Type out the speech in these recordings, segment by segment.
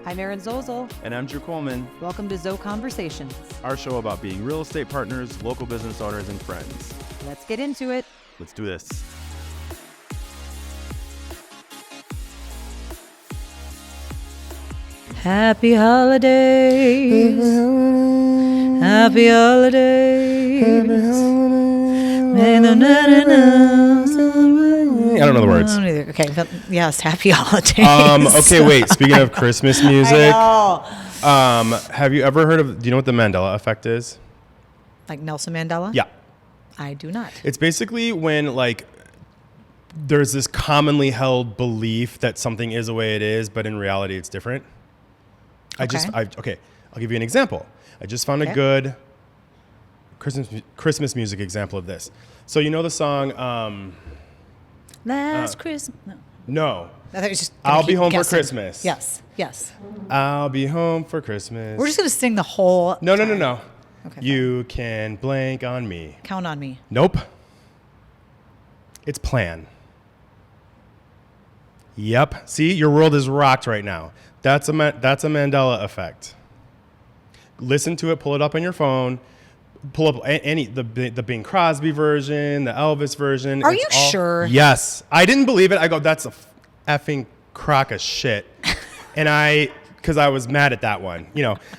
I'm Erin Zozel. And I'm Drew Coleman. Welcome to Zo Conversations. Our show about being real estate partners, local business owners, and friends. Let's get into it. Let's do this. Happy holidays. Happy holidays. I don't know the words. Okay, but yes, happy holidays. Okay, wait. Speaking of Christmas music, I know. have you ever heard of? Do you know what the Mandela effect is? Like Nelson Mandela? Yeah, I do not. it's basically when there's this commonly held belief that something is the way it is, but in reality, it's different. Okay. I'll give you an example. I just found a good Christmas music example of this. So you know the song. Last Christmas. No. No. I thought you just I'll be home guessing. for Christmas. Yes. I'll be home for Christmas. We're just going to sing the whole No. Okay, You can blank on me. count on me. Nope. It's plan. Yep. See, your world is rocked right now. That's a Mandela effect. Listen to it. Pull it up on your phone. Pull up the Bing Crosby version, the Elvis version. Are you sure? Yes. I didn't believe it. I go, that's a effing crock of shit. Because I was mad at that one,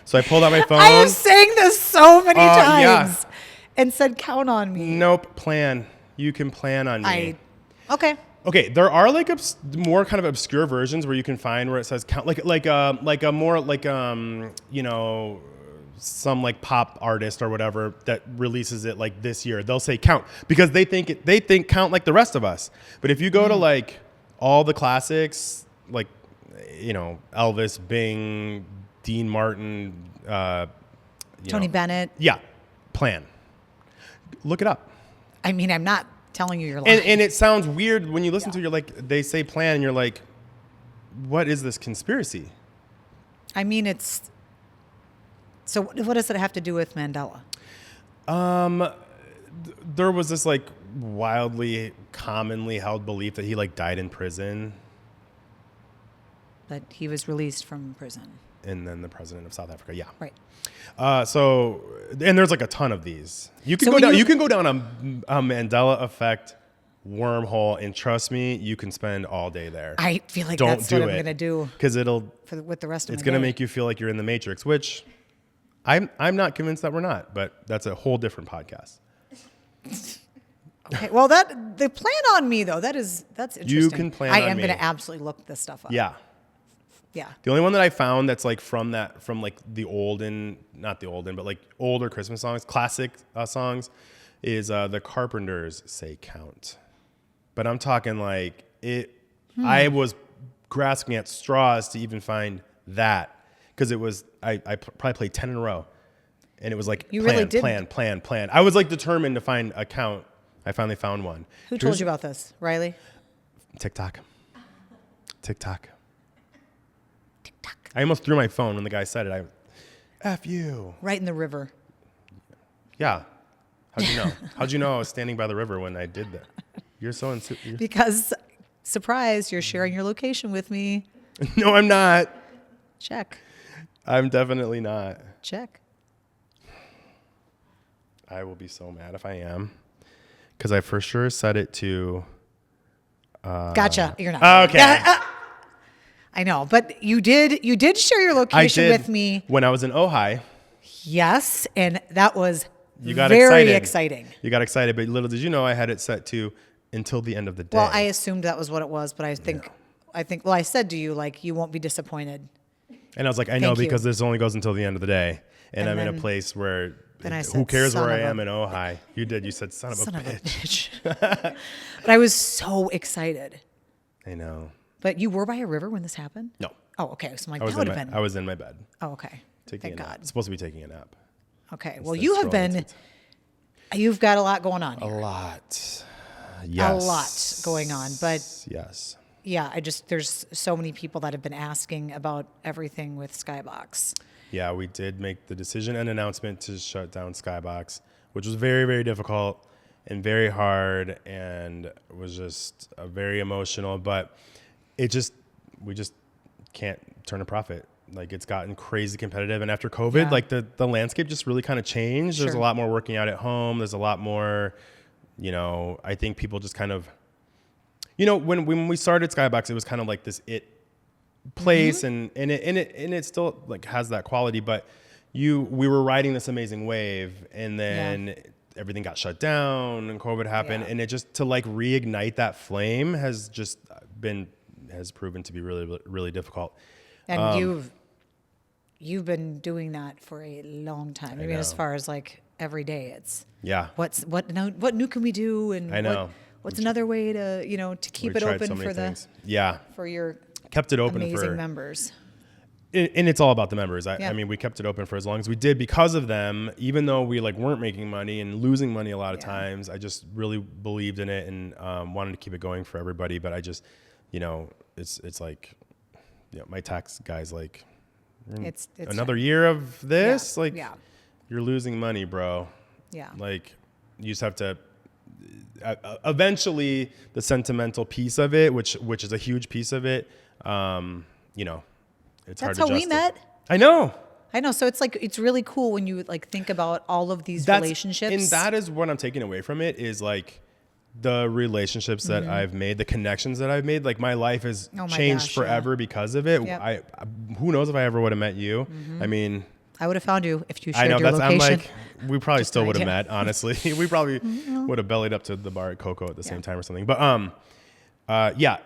So I pulled out my phone. I have sang this so many times yeah. and said, count on me. Nope. Plan. You can plan on me. Okay. Okay, there are more kind of obscure versions where you can find where it says count, some pop artist or whatever that releases it this year. They'll say count because they think count like the rest of us. But if you go to all the classics, Elvis, Bing, Dean Martin, Tony Bennett. Yeah, plan. Look it up. I mean, I'm not telling you you're lying. And it sounds weird when you listen to it. They say plan and you're like, what is this conspiracy? I mean, so what does it have to do with Mandela? There was this wildly commonly held belief that he died in prison. That he was released from prison. And then the president of South Africa, yeah. Right. And there's a ton of these. You can go down a Mandela effect wormhole, and trust me, you can spend all day there. I feel like that's what I'm going to do. Because with the rest of it's my going to day. make you feel like you're in the Matrix, which I'm not convinced that we're not, but that's a whole different podcast. Okay. Well, the plan on me though, that's interesting. You can plan on me. I am going to absolutely look this stuff up. Yeah. Yeah. The only one that I found that's from the older Christmas songs, classic songs, is the Carpenters Say Count. But I'm talking I was grasping at straws to even find that because it was I probably played 10 in a row, and it was you plan, really did. plan. I was determined to find a count. I finally found one. Who told you about this, Riley? TikTok. I almost threw my phone when the guy said it. F you. Right in the river. Yeah. How'd you know? How'd you know I was standing by the river when I did that? You're so Because, surprise, you're sharing your location with me. No, I'm not. Check. I'm definitely not. Check. I will be so mad if I am. Because I for sure set it to... Gotcha. You're not. Okay. I know, but you did share your location with me. When I was in Ojai. Yes, and that was Very exciting. You got excited, but little did you know I had it set to until the end of the day. Well, I assumed that was what it was, but I think, I said to you, you won't be disappointed. And I was like, I know because this only goes until the end of the day. And I'm in a place where who cares where I am in Ojai? You did. You said, son of a bitch. But I was so excited. I know. But you were by a river when this happened? No. Oh, okay. So that would have been. I was in my bed. Oh, okay. Thank God. It's supposed to be taking a nap. Okay. Well, you've got a lot going on here. A lot. Yes. A lot going on. But yes. Yeah, there's so many people that have been asking about everything with Skybox. Yeah, we did make the decision and announcement to shut down Skybox, which was very, very difficult and very hard and was just very emotional. But we just can't turn a profit. like it's gotten crazy competitive. And after COVID, like the landscape just really kind of changed. There's a lot more working out at home. There's a lot more, you know, I think people just kind of, you know, when we started Skybox, it was kind of like this place and it still like has that quality, but we were riding this amazing wave, and then everything got shut down and COVID happened, and it just, to like reignite that flame has proven to be really, really difficult. And you've been doing that for a long time. I mean, as far as like every day, it's what new can we do, and I know what's another way to, you know, to keep it open so for your kept it open amazing members. And it's all about the members. I mean, we kept it open for as long as we did because of them, even though we like weren't making money and losing money a lot of times. I just really believed in it and wanted to keep it going for everybody. But I just, you know, it's like, you know, my tax guy's like, it's another year of this. You're losing money, bro. Yeah. Like, you just have to, eventually the sentimental piece of it, which is a huge piece of it, you know, it's hard to justify. That's how we met. I know. So it's like, it's really cool when you like think about all of these relationships. And that is what I'm taking away from it, is like the relationships that I've made, the connections that I've made. Like, my life has changed forever because of it. Yep. Who knows if I ever would have met you. I mean, I would have found you if you shared your location. I'm like, we probably still would have met, honestly. We probably would have bellied up to the bar at Coco at the same time or something. But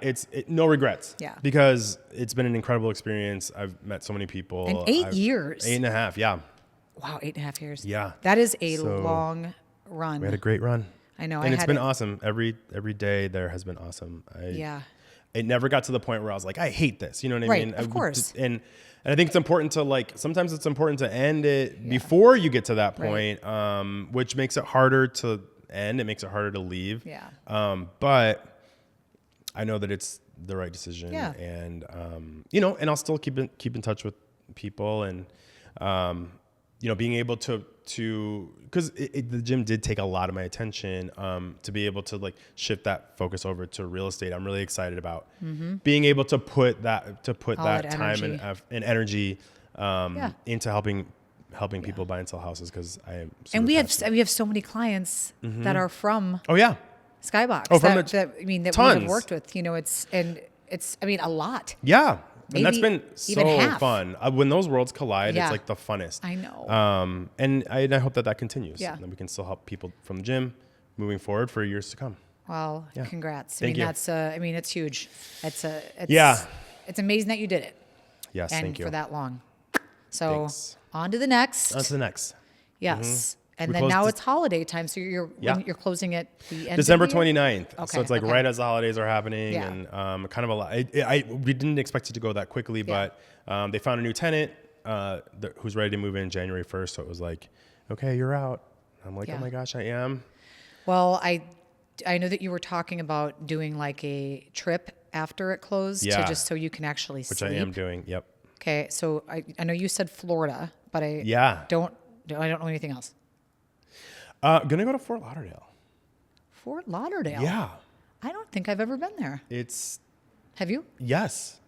it's no regrets. Yeah. Because it's been an incredible experience. I've met so many people. And 8 years. 8.5, yeah. Wow, 8.5 years. Yeah. That is a long run. We had a great run. I know. And it's been awesome. Every day there has been awesome. It never got to the point where I was like, I hate this. You know what I mean? Of course. And I think it's important to like, sometimes it's important to end it before you get to that point, which makes it harder to end. It makes it harder to leave. Yeah. But I know that it's the right decision. Yeah. And, you know, and I'll still keep in touch with people, and, you know, being able to because the gym did take a lot of my attention, to be able to like shift that focus over to real estate. I'm really excited about being able to put that time and energy into helping people buy and sell houses, because I am. And we have so many clients that are from Skybox. That we have worked with. You know, it's I mean, a lot. Yeah. And that's been so fun. When those worlds collide, it's like the funnest. I know. And I hope that continues. Yeah. And that we can still help people from the gym moving forward for years to come. Well, congrats. I mean, it's huge. It's amazing that you did it. Yes, thank you. And for that long. So on to the next. Yes. And then now it's holiday time, so you're closing at the end December of the year? 29th. Okay, so it's like right as the holidays are happening, and kind of a lot. We didn't expect it to go that quickly, but they found a new tenant who's ready to move in January 1st. So it was like, okay, you're out. I'm like, oh my gosh, I am. Well, I know that you were talking about doing like a trip after it closed, to just so you can actually sleep. Which I am doing. Yep. Okay, so I know you said Florida, but I don't know anything else. Gonna go to Fort Lauderdale. Fort Lauderdale? Yeah. I don't think I've ever been there. Have you? Yes.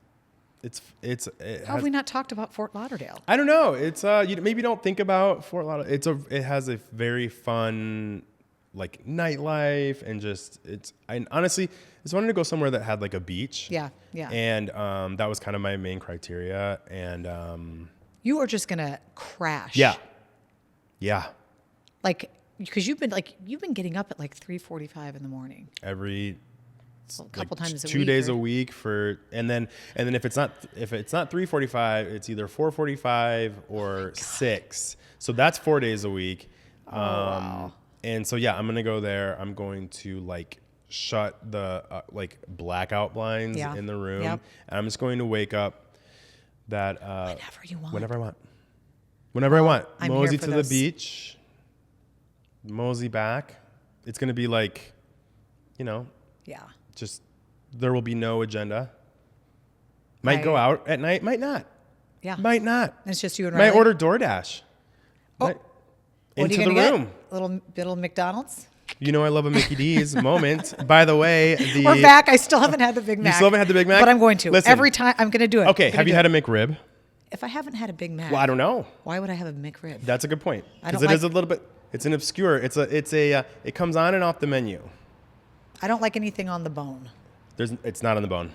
How have we not talked about Fort Lauderdale? I don't know. It's you maybe don't think about Fort Lauderdale. It has a very fun like nightlife, and I honestly just wanted to go somewhere that had like a beach. Yeah. Yeah. And that was kind of my main criteria. And you are just gonna crash. Yeah. Yeah. Like, because you've been getting up at like 3:45 in the morning. Every couple times a week. 2 days a week and then if it's not 3:45, it's either 4:45 or 6. So that's 4 days a week. Wow. And so I'm gonna go there. I'm going to like shut the like blackout blinds in the room, and I'm just going to wake up whenever I want. I'm mosey here for to this. The beach. Mosey back. It's going to be like, you know, just there will be no agenda. Might go out at night, might not. Yeah. Might not. It's just you and Riley. Might order DoorDash. What into are you the room. Get? Little McDonald's? You know I love a Mickey D's moment. By the way, we're back. I still haven't had the Big Mac. You still haven't had the Big Mac? But I'm going to. Listen, every time I'm going to do it. Okay, have you had a McRib? if I haven't had a Big Mac, Well, I don't know. Why would I have a McRib? That's a good point. Because is a little bit. It's an obscure. It comes on and off the menu. I don't like anything on the bone. It's not on the bone.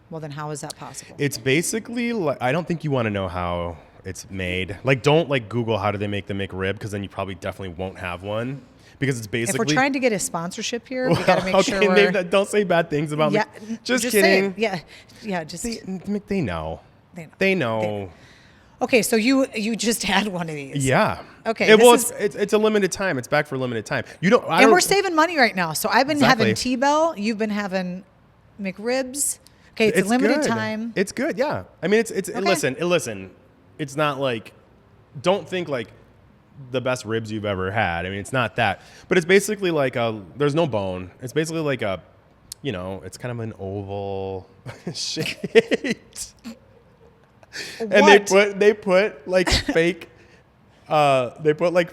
Well, then how is that possible? It's basically like, I don't think you want to know how it's made. Like, don't like Google how do they make the McRib, because then you probably definitely won't have one. Because it's basically. If we're trying to get a sponsorship here, we got to make sure we're. Don't say bad things about me. Just kidding. Just. They know. They know. Okay, so you just had one of these. Yeah. Okay. It's a limited time. It's back for a limited time. We're saving money right now. So I've been having T-Bell. You've been having McRibs. Okay, it's a limited time. It's good. Yeah. I mean, listen. It's not like, don't think like the best ribs you've ever had. I mean, it's not that. But it's basically like there's no bone. It's basically like it's kind of an oval shaped. And they put like fake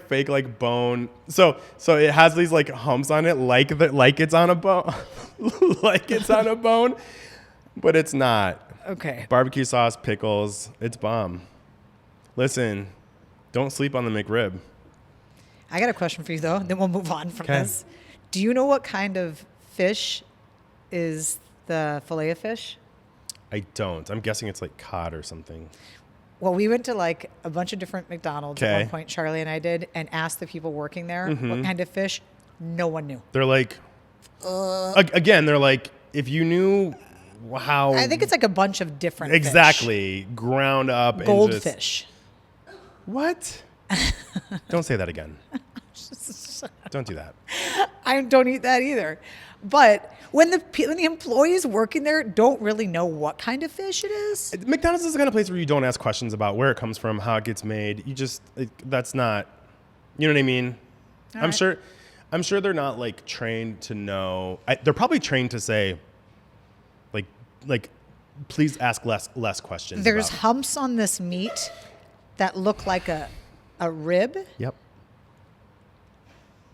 fake bone. So it has these like humps on it like it's on a bone. Like it's on a bone, but it's not. Okay. Barbecue sauce, pickles, it's bomb. Listen, don't sleep on the McRib. I got a question for you though. Then we'll move on from this. Do you know what kind of fish is the fillet of fish? I don't. I'm guessing it's like cod or something. Well, we went to like a bunch of different McDonald's at one point, Charlie and I did, and asked the people working there what kind of fish. No one knew. They're like, again, they're like, if you knew how. I think it's like a bunch of different fish. Ground up. Goldfish. What? Don't say that again. Don't do that. I don't eat that either. But when the employees working there don't really know what kind of fish it is. McDonald's is the kind of place where you don't ask questions about where it comes from, how it gets made. That's not, you know what I mean? I'm sure they're not like trained to know. They're probably trained to say, like, please ask less questions. There's humps on this meat that look like a rib. Yep.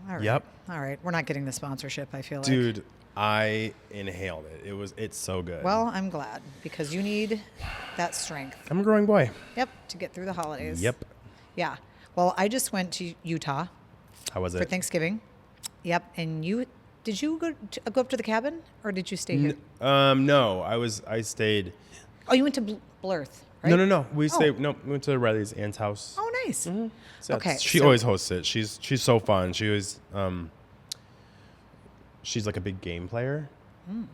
All right. Yep. All right. We're not getting the sponsorship, I feel like. Dude, I inhaled it. It's so good. Well, I'm glad, because you need that strength. I'm a growing boy. Yep. To get through the holidays. Yep. Yeah. Well, I just went to Utah. How was it? For Thanksgiving. Yep. And did you go up to the cabin, or did you stay here? No, I stayed. Oh, you went to Blurth, right? No. We went to Riley's aunt's house. Oh, nice. Mm-hmm. So okay. She always hosts it. She's so fun. She always she's like a big game player,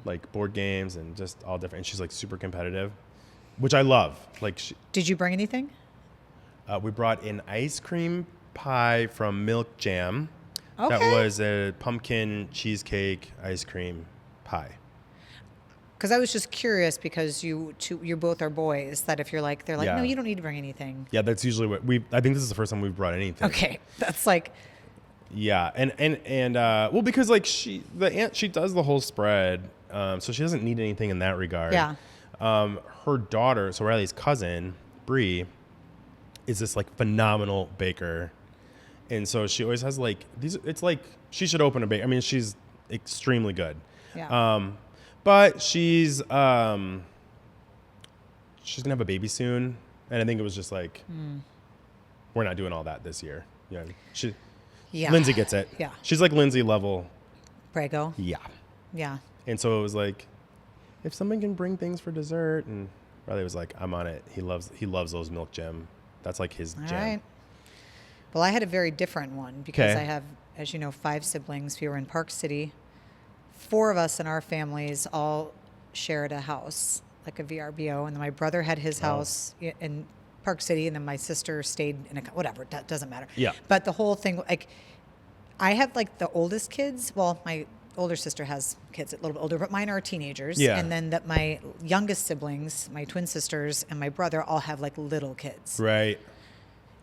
like board games and just all different. And she's like super competitive, which I love. Like, did you bring anything? We brought an ice cream pie from Milk Jam. Okay. That was a pumpkin cheesecake ice cream pie. Because I was just curious, because you both are boys, that if they're like, no, you don't need to bring anything. Yeah, that's usually what I think this is the first time we've brought anything. Okay, that's like. Yeah, and well, because like she does the whole spread, so she doesn't need anything in that regard. Yeah. Her daughter, so Riley's cousin, Bree, is this like phenomenal baker, and so she always has like these. It's like she should open a bake. I mean, she's extremely good. Yeah. But she's gonna have a baby soon, and I think it was just like we're not doing all that this year. Yeah. Lindsay gets it. Yeah. She's like Lindsay level. Prego. Yeah. Yeah. And so it was like, if someone can bring things for dessert, and Riley was like, I'm on it. He loves those Milk Jam. That's like his jam. Right. Well, I had a very different one, because I have, as you know, 5 siblings. We were in Park City. 4 of us in our families all shared a house, like a VRBO, and then my brother had his house in Park City, and then my sister stayed in whatever. That doesn't matter. Yeah. But the whole thing, like, I have like the oldest kids. Well, my older sister has kids a little bit older, but mine are teenagers. Yeah. And then my youngest siblings, my twin sisters and my brother, all have like little kids. Right.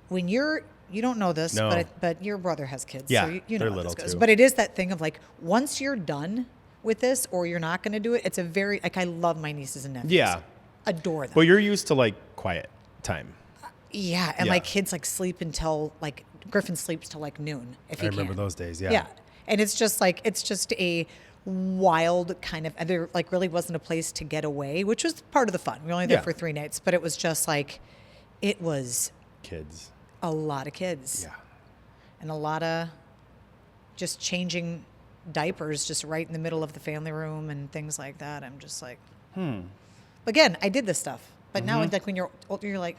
When you don't know this, No. but your brother has kids. Yeah, So you know they're how little this goes. too. But it is that thing of like, once you're done with this, or you're not going to do it, it's a very, like, I love my nieces and nephews. Yeah. Adore them. Well, you're used to like quiet time. Yeah. And my kids like sleep until like, Griffin sleeps till like noon if he can. I remember those days. Yeah. Yeah. And it's just a wild kind of, and there like really wasn't a place to get away, which was part of the fun. We were only there for 3 nights, but it was just like, It was Kids. a lot of kids. Yeah. And a lot of just changing diapers just right in the middle of the family room and things like that. I'm just like, Again, I did this stuff. But now, like, when you're older, you're like,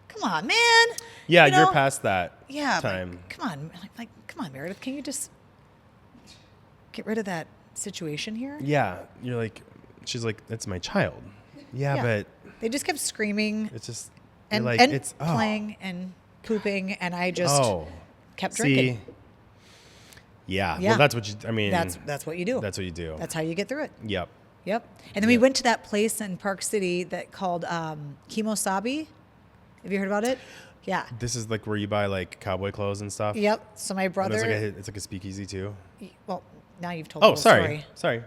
come on, man. Yeah, You know? you're past that Yeah, time. but come on. Like, come on, Meredith. Can you just get rid of that situation here? Yeah. You're like, she's like, that's my child. Yeah, but they just kept screaming it's just, and, you're like, and it's playing and pooping, and I just kept drinking. See? Yeah. Yeah. Well, that's what you, I mean. That's what you do. That's what you do. That's how you get through it. Yep. Yep. And then we went to that place in Park City that called Kimosabi. Have you heard about it? Yeah. This is like where you buy like cowboy clothes and stuff. Yep. So my And brother. it's like a speakeasy too. Well, now you've told the Oh, whole sorry. story. Sorry.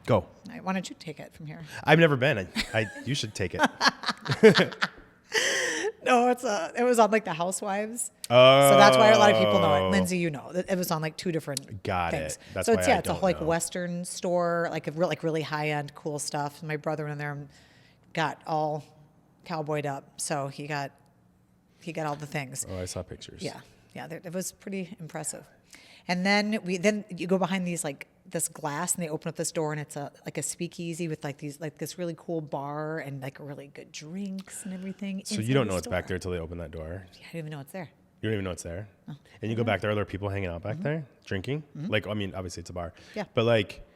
Go. All right, why don't you take it from here? I've never been. You should take it. No, it was on like the Housewives. Oh. So that's why a lot of people know it. Lindsay, you know, it was on like two different Got things. it. That's so why it's I it's a don't whole like know. Western store, like really high end cool stuff. My brother in there got all cowboyed up, so he got all the things. Oh, I saw pictures. Yeah, it was pretty impressive. And then you go behind these like this glass, and they open up this door, and it's like a speakeasy with like this really cool bar and like really good drinks and everything. So you don't know what's back there till they open that door. Yeah, I don't even know what's there. You don't even know what's there. Oh. And you go back there, are there people hanging out back there drinking? Like, I mean, obviously it's a bar. Yeah. But like,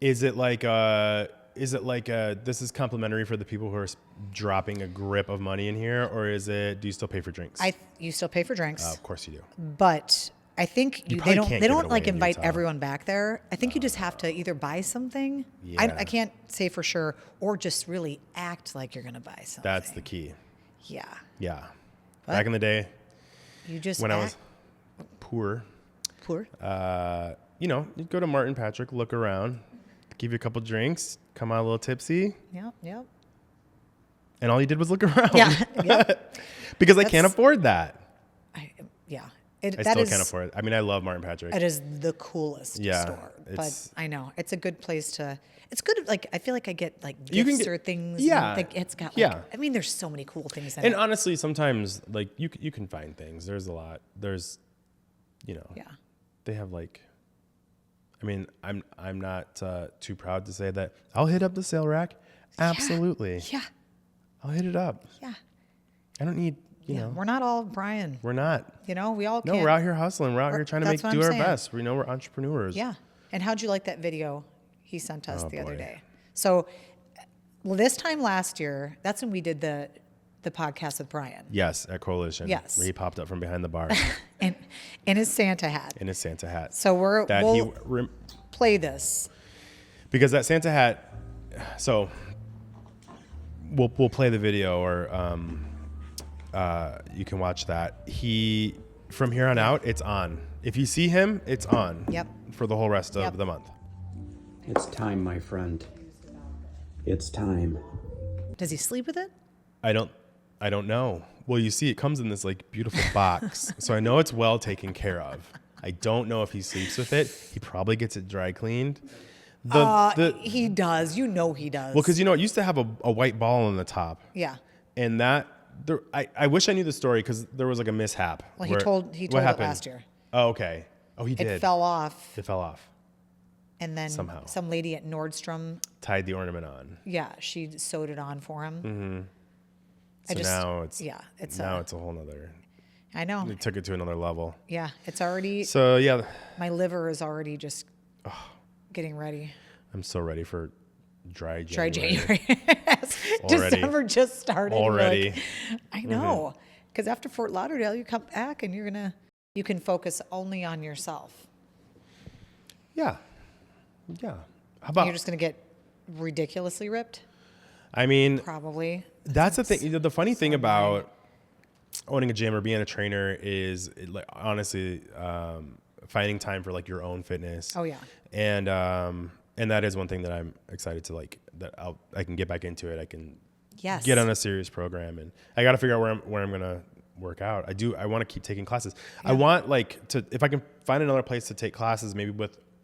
is it like this is complimentary for the people who are dropping a grip of money in here, or do you still pay for drinks? You still pay for drinks. Of course you do. But I think they probably don't can't give it like away in invite Utah. everyone back there. I think you just have to either buy something. Yeah. I can't say for sure, or just really act like you're going to buy something. That's the key. Yeah. Yeah. What? Back in the day, You just when I was act poor, poor. you'd go to Martin Patrick, look around, give you a couple drinks, come out a little tipsy, Yep. and all you did was look around. Yeah. Yep. Because I can't afford that. I still can't afford it. I mean, I love Martin Patrick. It is the coolest store, but I know it's a good place to. It's good. Like I feel like I get like gifts or things. Yeah. And, like it's got. Like, Yeah. I mean, there's so many cool things in And it. honestly, sometimes like you can find things. There's a lot. There's, Yeah. they have like. I mean, I'm not too proud to say that I'll hit up the sale rack. Absolutely. Yeah. I'll hit it up. Yeah. I don't need. We're not all Brian. We're not. We all No, can't. we're out here hustling. We're out here trying to That's what do I'm our saying. best. We know we're entrepreneurs. Yeah. And how'd you like that video he sent us the other boy. day? So, this time last year, that's when we did the podcast with Brian. Yes, at Coalition. Yes. Where he popped up from behind the bar And in his Santa hat. in his Santa hat. So we'll he play this. because that Santa hat. So we'll play the video, or you can watch that. He from here on out, it's on. If you see him, it's on. Yep. For the whole rest of Yep. the month. It's time, my friend. It's time. Does he sleep with it? I don't know. Well, you see, it comes in this like beautiful box, so I know it's well taken care of. I don't know if he sleeps with it. He probably gets it dry cleaned. He does. You know he does. Well, because it used to have a white ball on the top, Yeah. and I wish I knew the story because there was like a mishap. Well, he where- told what it happened? last year. Oh, okay. Oh, he did. It fell off, It fell off. and then Somehow. some lady at Nordstrom, Tied the ornament on. she sewed it on for him. Mm-hmm. So now it's a whole nother. I know. They took it to another level. Yeah, it's already. So yeah, My liver is already just getting ready. I'm so ready for dry January. Dry January. Already. December just started. You're Already. like, I know. Because after Fort Lauderdale, you come back and you can focus only on yourself. Yeah. Yeah. How about? You're just going to get ridiculously ripped, I mean, probably. that's the thing. The funny thing about owning a gym or being a trainer is, like, honestly, finding time for like your own fitness. Oh, yeah. And that is one thing that I'm excited to I can get back into it. I can Yes. get on a serious program, and I got to figure out where I'm gonna work out. I want to keep taking classes. I want if I can find another place to take classes, maybe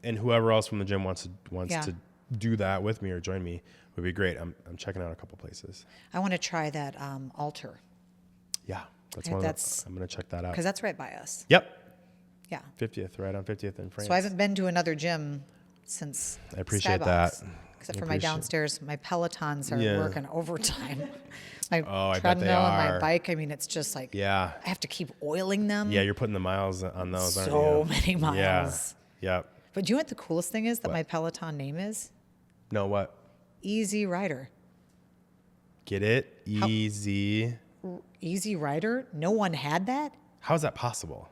and whoever else from the gym wants to do that with me or join me would be great. I'm checking out a couple places. I want to try that altar. Yeah, that's Okay, one. that's- I'm gonna check that out. Because that's right by us. Yep, Yeah. 50th, right on 50th in France. So I haven't been to another gym since I appreciate that. Except I for my appreciate- downstairs. My Pelotons are Yeah. working overtime. My Oh, I bet treadmill they and my are. bike. I mean, it's just like Yeah, I have to keep oiling them. yeah, you're putting the miles on those, aren't you? So many miles. Yeah. But do you know what the coolest thing is that my Peloton name is? No, what? Easy Rider. Get it? Easy. Easy Rider? No one had that? How is that possible?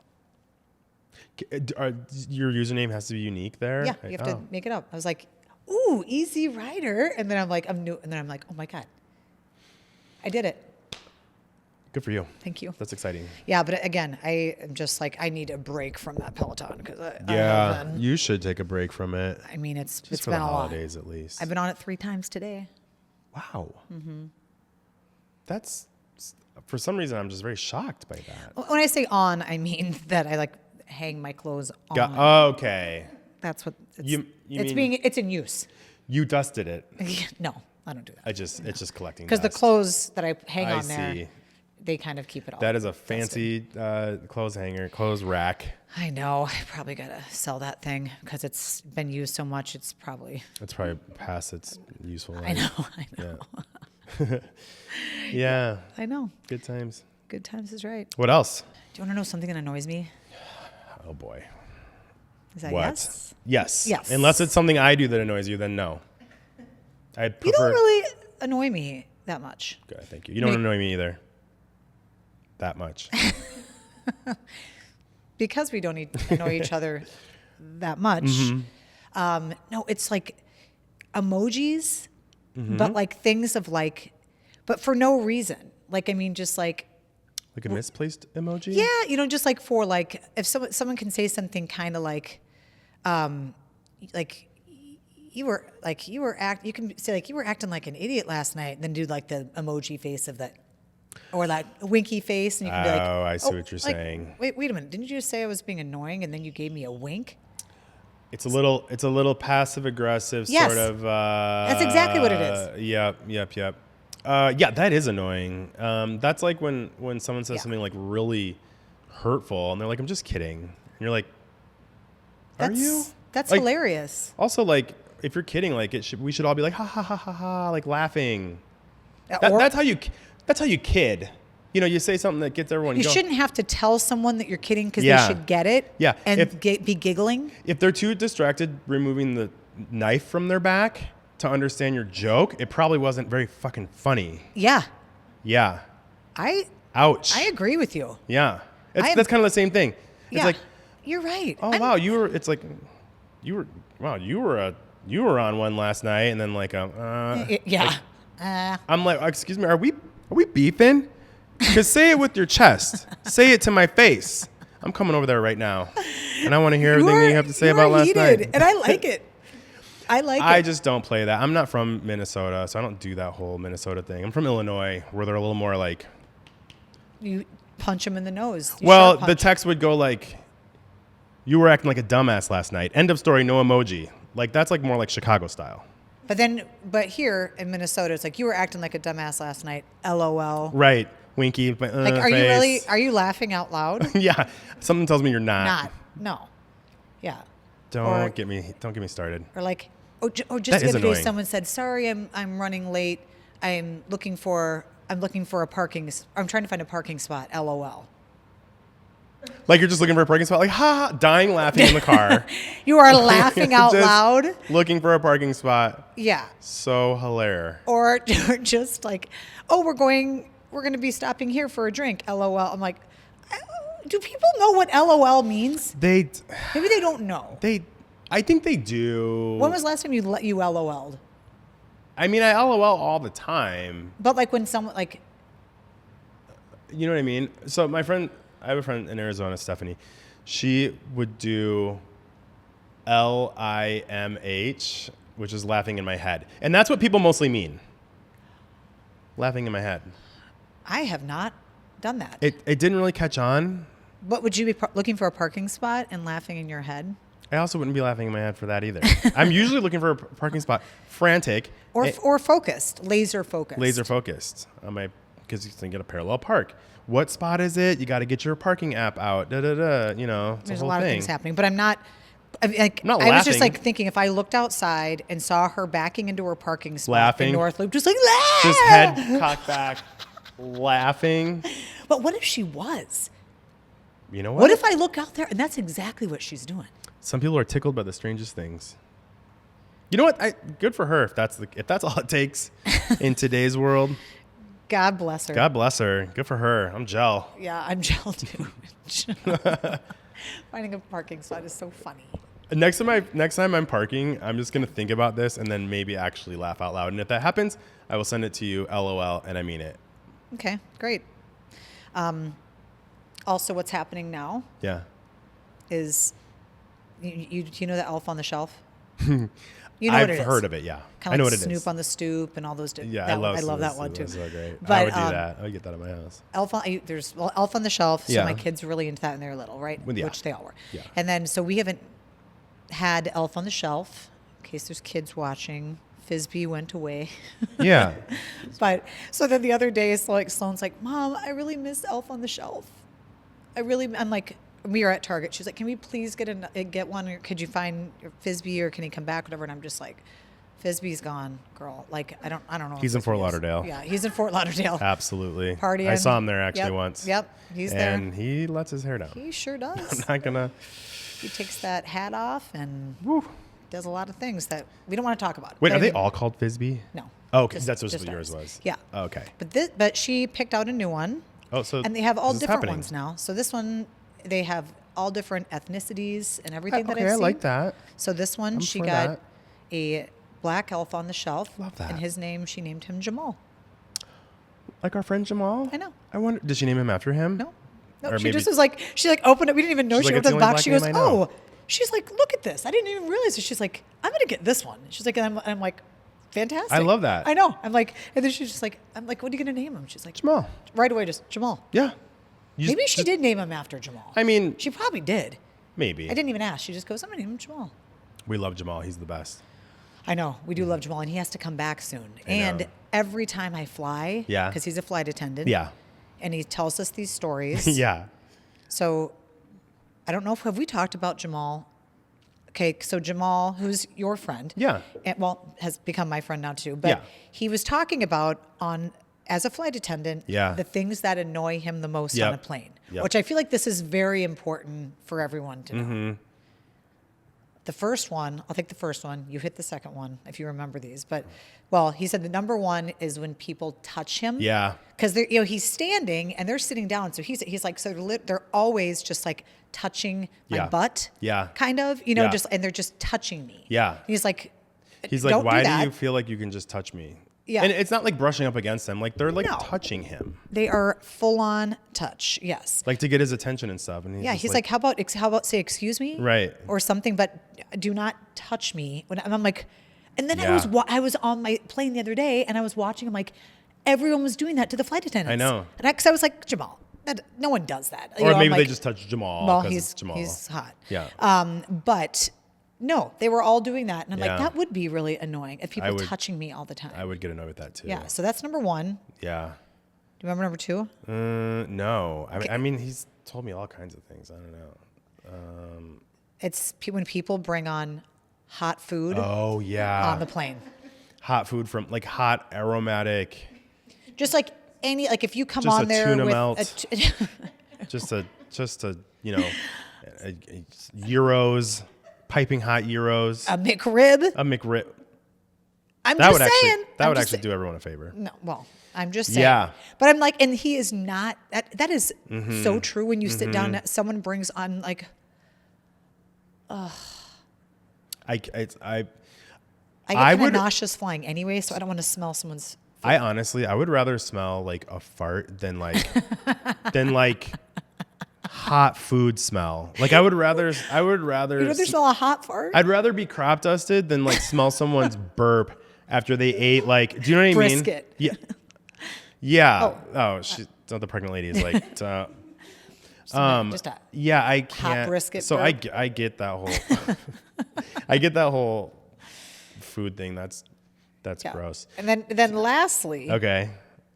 Your username has to be unique there? Yeah, you have to make it up. I was like, ooh, Easy Rider. And then I'm like, I'm new. And then I'm like, oh my God. I did it. Good for you. Thank you. That's exciting. Yeah, but again, I am just like, I need a break from that Peloton because Yeah, you should take a break from it. I mean, it's Just for been the a lot. holidays at least. I've been on it 3 times today. Wow. That's, for some reason, I'm just very shocked by that. When I say on, I mean that I like hang my clothes on. Okay. That's what it's, You it's in use. You dusted it. No, I don't do that. It's just collecting Because the dust. clothes that I hang I on there, see. they kind of keep it all. That is a dusted. fancy clothes hanger, clothes rack. I know. I probably got to sell that thing because it's been used so much. It's probably. It's probably past its useful life. I know. Yeah. I know. Good times. Good times is right. What else? Do you want to know something that annoys me? Oh boy. Is that What? yes? Yes. Yes. Unless it's something I do that annoys you, then no. I'd prefer. You don't really annoy me that much. Good, thank you. You don't annoy me either. That much. Because we don't annoy each other that much. No, it's like emojis, but like things of like, but for no reason. Like, I mean, just like, Like a misplaced emoji? yeah, just like for like, if someone can say something kind of like you can say like you were acting like an idiot last night, and then do like the emoji face of that, or that winky face, and you can be like, Oh, I see what you're like, saying. Wait a minute, didn't you just say I was being annoying, and then you gave me a wink? It's a little passive aggressive Yes. sort of. That's exactly what it is. Yep. Yeah, that is annoying. That's like when someone says Yeah. something like really hurtful, and they're like, "I'm just kidding," and you're like, "Are you?" That's Like, hilarious. Also, like, if you're kidding, like we should all be like, "Ha ha ha ha ha," like laughing. Or- That's how you kid. You say something that gets everyone You going. shouldn't have to tell someone that you're kidding because Yeah. they should get it. Yeah. And be giggling. If they're too distracted removing the knife from their back to understand your joke, it probably wasn't very fucking funny. Yeah. Yeah. I Ouch. agree with you. Yeah. am- That's kind of the same thing. It's Yeah. like, You're right. oh wow, you were on one last night, and then like Yeah. I'm like, excuse me, are we beefing? Because say it with your chest. Say it to my face. I'm coming over there right now, and I want to hear everything that you have to say about last night. And I like it. I just don't play that. I'm not from Minnesota, so I don't do that whole Minnesota thing. I'm from Illinois, where they're a little more like. You punch them in the nose. You Well, sharp the punch. text would go like, "You were acting like a dumbass last night." End of story. No emoji. Like that's like more like Chicago style. But here in Minnesota, it's like you were acting like a dumbass last night. LOL. Right. Winky. Like, are you laughing out loud? Yeah. Something tells me you're not. Not. No. Yeah. Don't get me started. Or like, just That the is other day, annoying. someone said, "Sorry, I'm running late. I'm looking for a parking. I'm trying to find a parking spot. LOL." Like you're just looking for a parking spot, like ha, dying laughing in the car. You are laughing out Just loud. Looking for a parking spot. Yeah. So hilarious. Or just like, "Oh, we're going to be stopping here for a drink." LOL. I'm like, do people know what LOL means? Maybe Maybe they don't know. I think they do. When was the last time you LOL'd? I mean, I LOL all the time. But like when someone like, You know what I mean? So I have a friend in Arizona, Stephanie. She would do LIMH, which is laughing in my head. And that's what people mostly mean. Laughing in my head. I have not done that. It didn't really catch on. But would you be looking for a parking spot and laughing in your head? I also wouldn't be laughing in my head for that either. I'm usually looking for a parking spot, frantic. Or focused, laser focused. Laser focused on my because you can get a parallel park. What spot is it? You got to get your parking app out. You know, There's a a lot thing. of things happening, but I'm not. I not I was just laughing. like thinking if I looked outside and saw her backing into her parking spot Laughing. in North Loop, just like, "Ah!" Just head cocked back, laughing. But what if she was? You know what? What if I look out there and that's exactly what she's doing? Some people are tickled by the strangest things. You know what? Good for her if that's all it takes in today's world. God bless her. God bless her. Good for her. I'm gel. Yeah, I'm gel too. Finding a parking spot is so funny. Next time I'm parking, I'm just gonna think about this and then maybe actually laugh out loud. And if that happens, I will send it to you, LOL, and I mean it. Okay, great. Also, what's happening now Yeah. is you know the Elf on the Shelf? You know what it is. I've heard of it. Yeah. Kind I know of what like it is. Snoop on the Stoop and all those. Yeah, I love that one too. So great. But, I would do that. I would get that at my house. Elf on the Shelf. So Yeah. my kids are really into that when they're little, right? Well, yeah. Which they all were. Yeah. And then so we haven't had Elf on the Shelf in case there's kids watching. Frisbee went away. Yeah. But so then the other day, it's like Sloane's like, Mom, I really miss Elf on the Shelf. I'm like, we were at Target. She's like, can we please get one? Or could you find Frisbee or can he come back? Whatever. And I'm just like, Frisbee's gone, girl. Like, I don't know. He's in Fort Lauderdale. Yeah, he's in Fort Lauderdale. Absolutely. Partying. I saw him there actually Yep, once. Yep. He's there. And he lets his hair down. He sure does. I'm not gonna. He takes that hat off and Woo. does a lot of things that we don't want to talk about. Wait, But are they anyway, all called Frisbee? No. Oh, okay. Just- That's what just yours ours. was. Yeah. Okay. But she picked out a new one. Oh, so And they have all this is different happening. ones now. So this one, they have all different ethnicities and everything that Okay, I've seen. I like that. So this one, I'm she for got that. a black elf on the shelf. Love that. And his name, she named him Jamal. Like our friend Jamal. I know. I wonder. Did she name him after him? No. No, Or she maybe- just was like, she like opened it. We didn't even know She's she like, opened "It's the the only box. She black goes, name I know." oh. She's like, look at this. I didn't even realize it. She's like, I'm going to get this one. She's like, and I'm like, fantastic. I love that. I know. I'm like, and then she's just like, I'm like, what are you going to name him? She's like, Jamal. right away, just Jamal. Yeah. You Maybe just- she did name him after Jamal. I mean, She probably did. maybe. I didn't even ask. She just goes, I'm going to name him Jamal. We love Jamal. He's the best. I know. We do love Jamal, and he has to come back soon. I know. And every time I fly, Yeah. because he's a flight attendant, Yeah. and he tells us these stories. Yeah. So I don't know have we talked about Jamal. Okay, so Jamal, who's your friend, Yeah. and, well, has become my friend now too. But Yeah. he was talking about as a flight attendant, Yeah. the things that annoy him the most Yep. on a plane. Yep. Which I feel like this is very important for everyone to know. Mm-hmm. The first one, I'll take the first one. You hit the second one if you remember these. But, well, he said the number one is when people touch him. Yeah. Because he's standing and they're sitting down. So he's like, so they're always just like touching my Yeah. butt. Yeah. Kind of, Yeah. and they're just touching me. Yeah. And he's like, He's like, "Don't why do that." you feel like you can just touch me? Yeah. And it's not like brushing up against him. Like they're like No. touching him, They are full on touch. Yes. like to get his attention and stuff. And Yeah. just He's like, how about say excuse me? Right. Or something, but do not touch me. And I'm like, and then Yeah. I was on my plane the other day and I was watching. I'm like, everyone was doing that to the flight attendants. I know. And because I was like, Jamal, no one does that. You Or know, I'm maybe they like, just touch Jamal. Well, 'cause he's it's Jamal. he's hot. Yeah. But no, they were all doing that, and I'm Yeah. like, that would be really annoying if people would- touching me all the time. I would get annoyed with that too. Yeah. So that's number one. Yeah. Do you remember number two? No. I mean, he's told me all kinds of things. I don't know. It's when people bring on hot food Oh yeah. on the plane. Hot food from like hot aromatic. Just like if you come Just on a there tuna with melt. just a Euros, piping hot Euros. a McRib. A McRib. I'm That just would saying. actually that would actually do everyone a favor. No, well, I'm just saying. Yeah. But I'm like, and he is not. That is Mm-hmm. so true. When you sit down, someone brings on like. I get I kind of would- nauseous flying anyway, so I don't want to smell someone's. I honestly I would rather smell like a fart than like hot food smell. Like I would rather You'd rather smell a hot fart. I'd rather be crop dusted than like smell someone's burp after they ate like, do you know what I mean? Brisket. Yeah. Yeah. Oh, she's not the pregnant lady is like Just a yeah, I can't. brisket So burp. I get that whole I get that whole food thing. That's yeah. gross. And then lastly, Okay.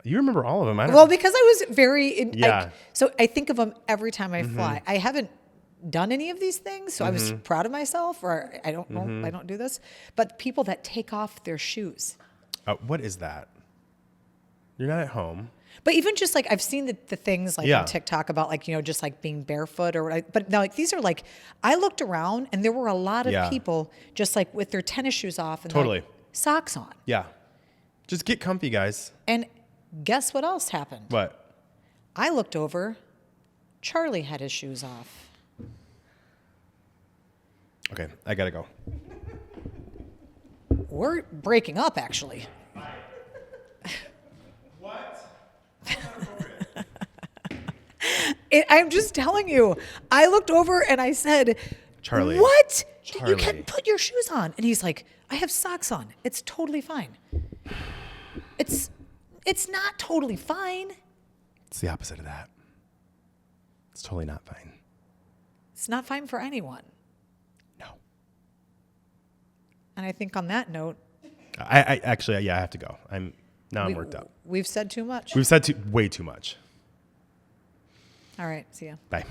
You remember all of them. I don't Well, because I was very, Yeah. so I think of them every time I fly. I haven't done any of these things, so I was proud of myself, or I don't know, I don't do this. But people that take off their shoes. What is that? You're not at home. But even just like I've seen the things like Yeah. on TikTok about like, just like being barefoot but now like these are like, I looked around and there were a lot of Yeah. people just like with their tennis shoes off and Totally. like, socks on. Yeah. Just get comfy, guys. And guess what else happened? What? I looked over, Charlie had his shoes off. Okay, I gotta go. We're breaking up actually. I'm just telling you. I looked over and I said, Charlie. What? You Charlie. can put your shoes on. And he's like, I have socks on. It's totally fine. It's not totally fine. It's the opposite of that. It's totally not fine. It's not fine for anyone. No. And I think on that note, I actually, yeah, I have to go. I'm worked up. We've said too much. We've said way too much. All right. See ya. Bye.